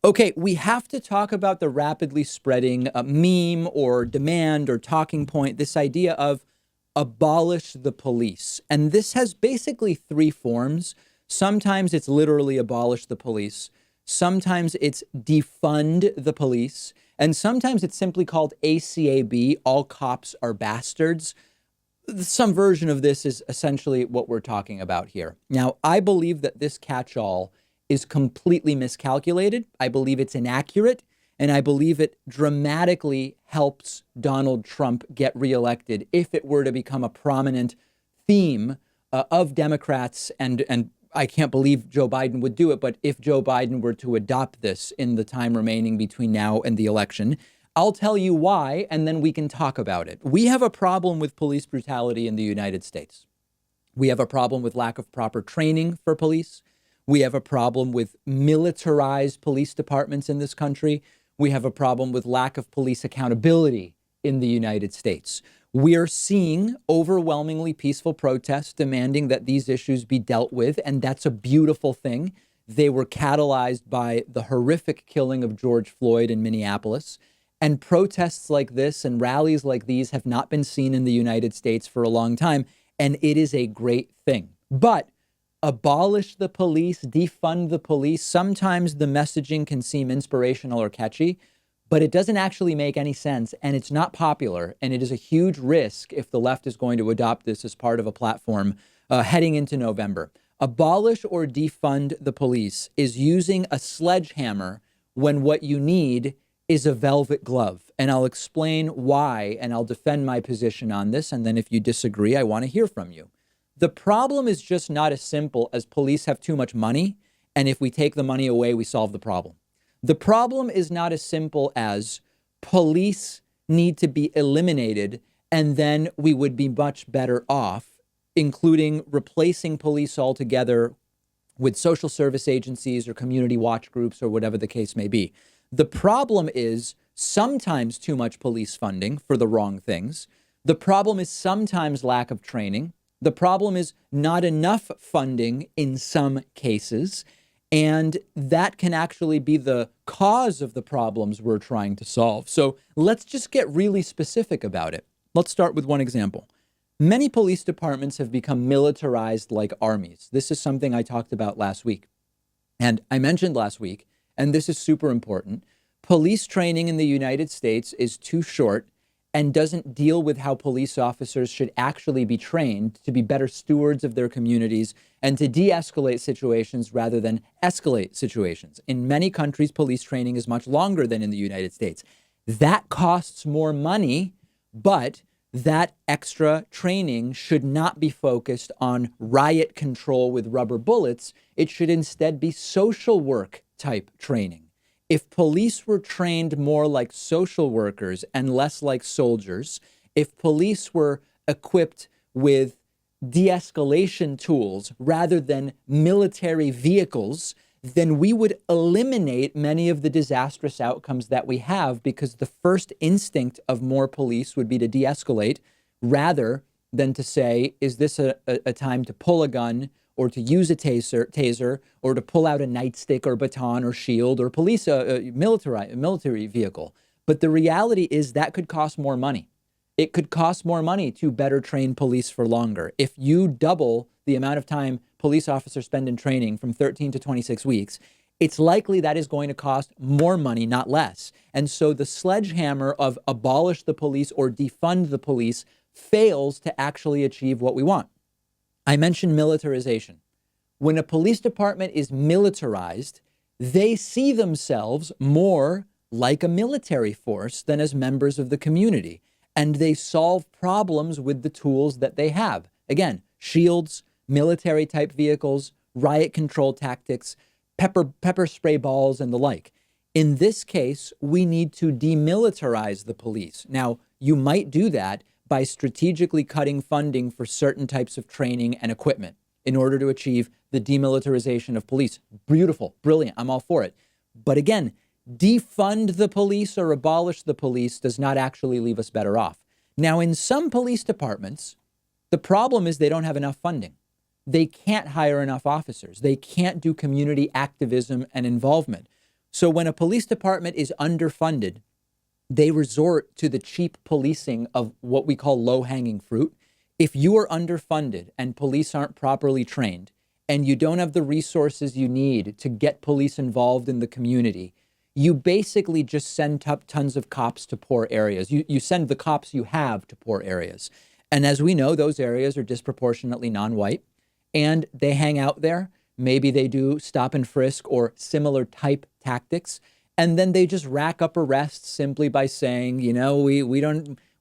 Okay, we have to talk about the rapidly spreading meme or demand or talking point, this idea of abolish the police. And this has basically three forms. Sometimes it's literally abolish the police. Sometimes it's defund the police. And sometimes it's simply called ACAB, all cops are bastards. Some version of this is essentially what we're talking about here. Now, I believe that this catch-all is completely miscalculated. I believe it's inaccurate, and I believe it dramatically helps Donald Trump get reelected if it were to become a prominent theme of Democrats. And I can't believe Joe Biden would do it, but if Joe Biden were to adopt this in the time remaining between now and the election, I'll tell you why, and then we can talk about it. We have a problem with police brutality in the United States. We have a problem with lack of proper training for police. We have a problem with militarized police departments in this country. We have a problem with lack of police accountability in the United States. We are seeing overwhelmingly peaceful protests demanding that these issues be dealt with, and that's a beautiful thing. They were catalyzed by the horrific killing of George Floyd in Minneapolis. And protests like this and rallies like these have not been seen in the United States for a long time, and it is a great thing. But abolish the police, defund the police. Sometimes the messaging can seem inspirational or catchy, but it doesn't actually make any sense, and it's not popular, and it is a huge risk if the left is going to adopt this as part of a platform heading into November. Abolish or defund the police is using a sledgehammer when what you need is a velvet glove. And I'll explain why, and I'll defend my position on this. And then if you disagree, I want to hear from you. The problem is just not as simple as police have too much money, and if we take the money away, we solve the problem. The problem is not as simple as police need to be eliminated, and then we would be much better off, including replacing police altogether with social service agencies or community watch groups or whatever the case may be. The problem is sometimes too much police funding for the wrong things. The problem is sometimes lack of training. The problem is not enough funding in some cases. And that can actually be the cause of the problems we're trying to solve. So let's just get really specific about it. Let's start with one example. Many police departments have become militarized like armies. This is something I talked about last week. And I mentioned last week, and this is super important, police training in the United States is too short and doesn't deal with how police officers should actually be trained to be better stewards of their communities and to de-escalate situations rather than escalate situations. In many countries, police training is much longer than in the United States. That costs more money, but that extra training should not be focused on riot control with rubber bullets. It should instead be social work type training. If police were trained more like social workers and less like soldiers, if police were equipped with de-escalation tools rather than military vehicles, then we would eliminate many of the disastrous outcomes that we have, because the first instinct of more police would be to de-escalate rather than to say, is this a time to pull a gun or to use a taser or to pull out a nightstick or baton or shield or police a military vehicle. But the reality is that could cost more money. It could cost more money to better train police for longer. If you double the amount of time police officers spend in training from 13 to 26 weeks, it's likely that is going to cost more money, not less. And so the sledgehammer of abolish the police or defund the police fails to actually achieve what we want. I mentioned militarization. When a police department is militarized, they see themselves more like a military force than as members of the community. And they solve problems with the tools that they have. Again, shields, military type vehicles, riot control tactics, pepper spray balls, and the like. In this case, we need to demilitarize the police. Now, you might do that by strategically cutting funding for certain types of training and equipment in order to achieve the demilitarization of police. Beautiful, brilliant, I'm all for it. But again, defund the police or abolish the police does not actually leave us better off. Now, in some police departments, the problem is they don't have enough funding. They can't hire enough officers. They can't do community activism and involvement. So when a police department is underfunded, they resort to the cheap policing of what we call low-hanging fruit. If you are underfunded and police aren't properly trained and you don't have the resources you need to get police involved in the community, you basically just send tons of cops to poor areas. You send the cops you have to poor areas. And as we know, those areas are disproportionately non-white and they hang out there. Maybe they do stop and frisk or similar type tactics. And then they just rack up arrests simply by saying,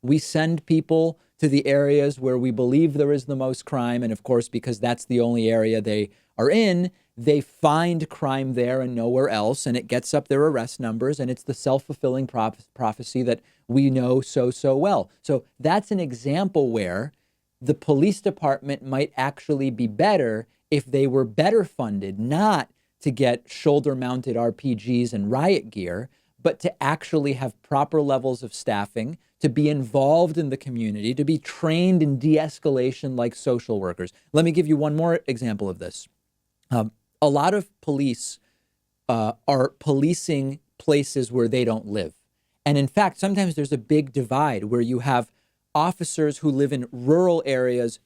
we send people to the areas where we believe there is the most crime. And of course, because that's the only area they are in, they find crime there and nowhere else. And it gets up their arrest numbers. And it's the self-fulfilling prophecy that we know so well. So that's an example where the police department might actually be better if they were better funded, not to get shoulder-mounted RPGs and riot gear, but to actually have proper levels of staffing, to be involved in the community, to be trained in de-escalation like social workers. Let me give you one more example of this. A lot of police are policing places where they don't live. And in fact, sometimes there's a big divide where you have officers who live in rural areas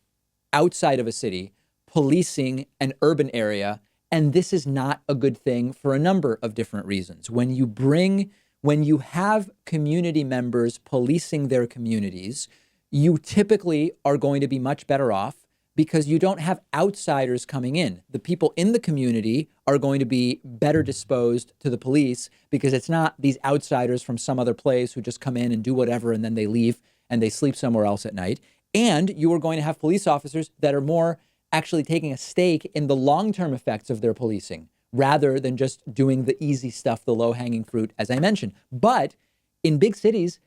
outside of a city policing an urban area. And this is not a good thing for a number of different reasons. When you have community members policing their communities, you typically are going to be much better off because you don't have outsiders coming in. The people in the community are going to be better disposed to the police because it's not these outsiders from some other place who just come in and do whatever and then they leave and they sleep somewhere else at night. And you are going to have police officers that are more actually taking a stake in the long-term effects of their policing rather than just doing the easy stuff, the low-hanging fruit, as I mentioned. But in big cities,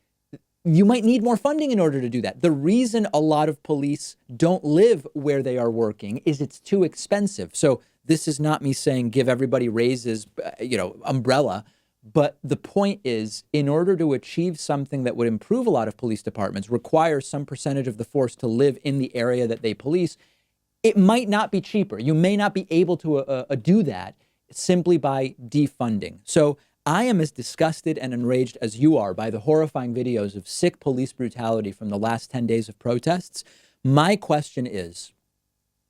you might need more funding in order to do that. The reason a lot of police don't live where they are working is it's too expensive. So this is not me saying give everybody raises, umbrella. But the point is, in order to achieve something that would improve a lot of police departments, require some percentage of the force to live in the area that they police, it might not be cheaper. You may not be able to do that simply by defunding. So I am as disgusted and enraged as you are by the horrifying videos of sick police brutality from the last 10 days of protests. My question is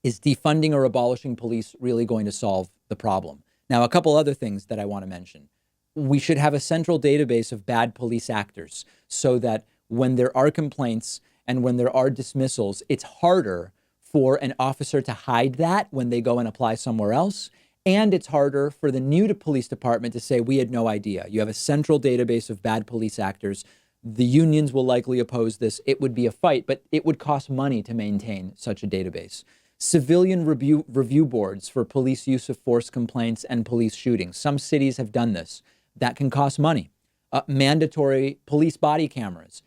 defunding or abolishing police really going to solve the problem? Now, a couple other things that I want to mention. We should have a central database of bad police actors so that when there are complaints and when there are dismissals, it's harder for an officer to hide that when they go and apply somewhere else. And it's harder for the new to police department to say, we had no idea. You have a central database of bad police actors. The unions will likely oppose this. It would be a fight, but it would cost money to maintain such a database. Civilian review boards for police use of force complaints and police shootings. Some cities have done this. That can cost money. Mandatory police body cameras.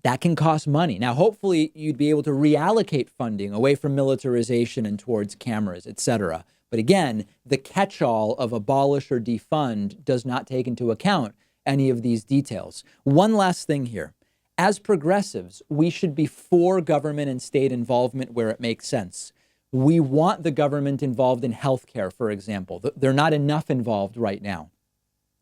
That can cost money. Now, hopefully you'd be able to reallocate funding away from militarization and towards cameras, et cetera. But again, the catch-all of abolish or defund does not take into account any of these details. One last thing here. As progressives, we should be for government and state involvement where it makes sense. We want the government involved in healthcare, for example. They're not enough involved right now.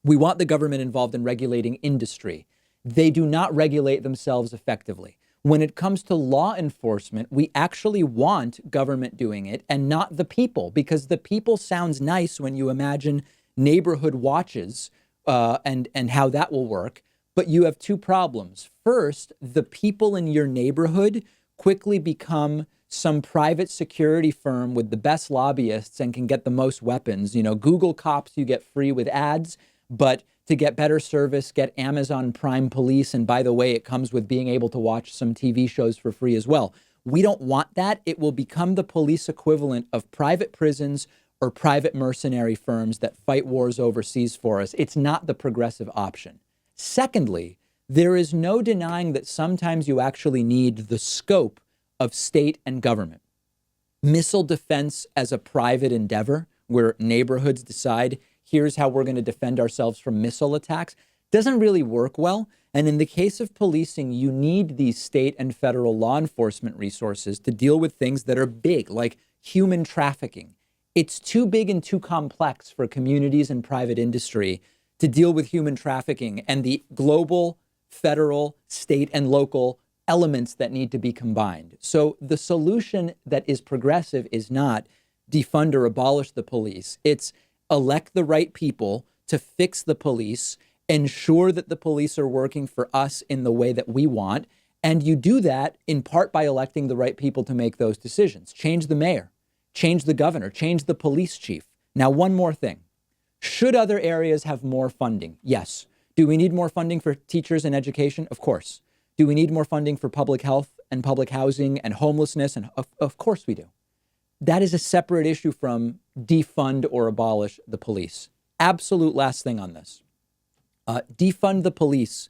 We want the government involved in regulating industry. They do not regulate themselves effectively. When it comes to law enforcement, we actually want government doing it and not the people, because the people sounds nice when you imagine neighborhood watches and how that will work. But you have two problems. First, the people in your neighborhood quickly become some private security firm with the best lobbyists and can get the most weapons. Google cops you get free with ads, but to get better service, get Amazon Prime Police. And by the way, it comes with being able to watch some TV shows for free as well. We don't want that. It will become the police equivalent of private prisons or private mercenary firms that fight wars overseas for us. It's not the progressive option. Secondly, there is no denying that sometimes you actually need the scope of state and government. Missile defense as a private endeavor where neighborhoods decide, here's how we're going to defend ourselves from missile attacks, doesn't really work well. And in the case of policing, you need these state and federal law enforcement resources to deal with things that are big, like human trafficking. It's too big and too complex for communities and private industry to deal with human trafficking and the global, federal, state, and local elements that need to be combined. So the solution that is progressive is not defund or abolish the police. It's elect the right people to fix the police, ensure that the police are working for us in the way that we want. And you do that in part by electing the right people to make those decisions. Change the mayor, change the governor, change the police chief. Now, one more thing. Should other areas have more funding? Yes. Do we need more funding for teachers and education? Of course. Do we need more funding for public health and public housing and homelessness? And of course we do. That is a separate issue from defund or abolish the police. Absolute last thing on this. Defund the police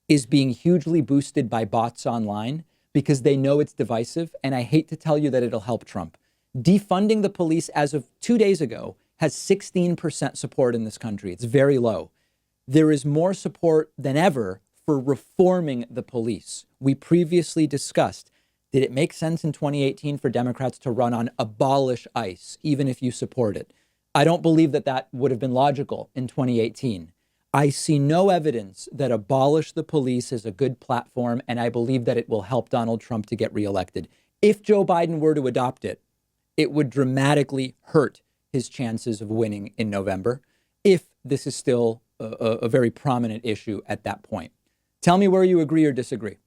is being hugely boosted by bots online because they know it's divisive. And I hate to tell you that it'll help Trump. Defunding the police as of 2 days ago has 16% support in this country. It's very low. There is more support than ever for reforming the police. We previously discussed, did it make sense in 2018 for Democrats to run on abolish ICE, even if you support it? I don't believe that that would have been logical in 2018. I see no evidence that abolish the police is a good platform, and I believe that it will help Donald Trump to get reelected. If Joe Biden were to adopt it, it would dramatically hurt his chances of winning in November, if this is still a very prominent issue at that point. Tell me where you agree or disagree.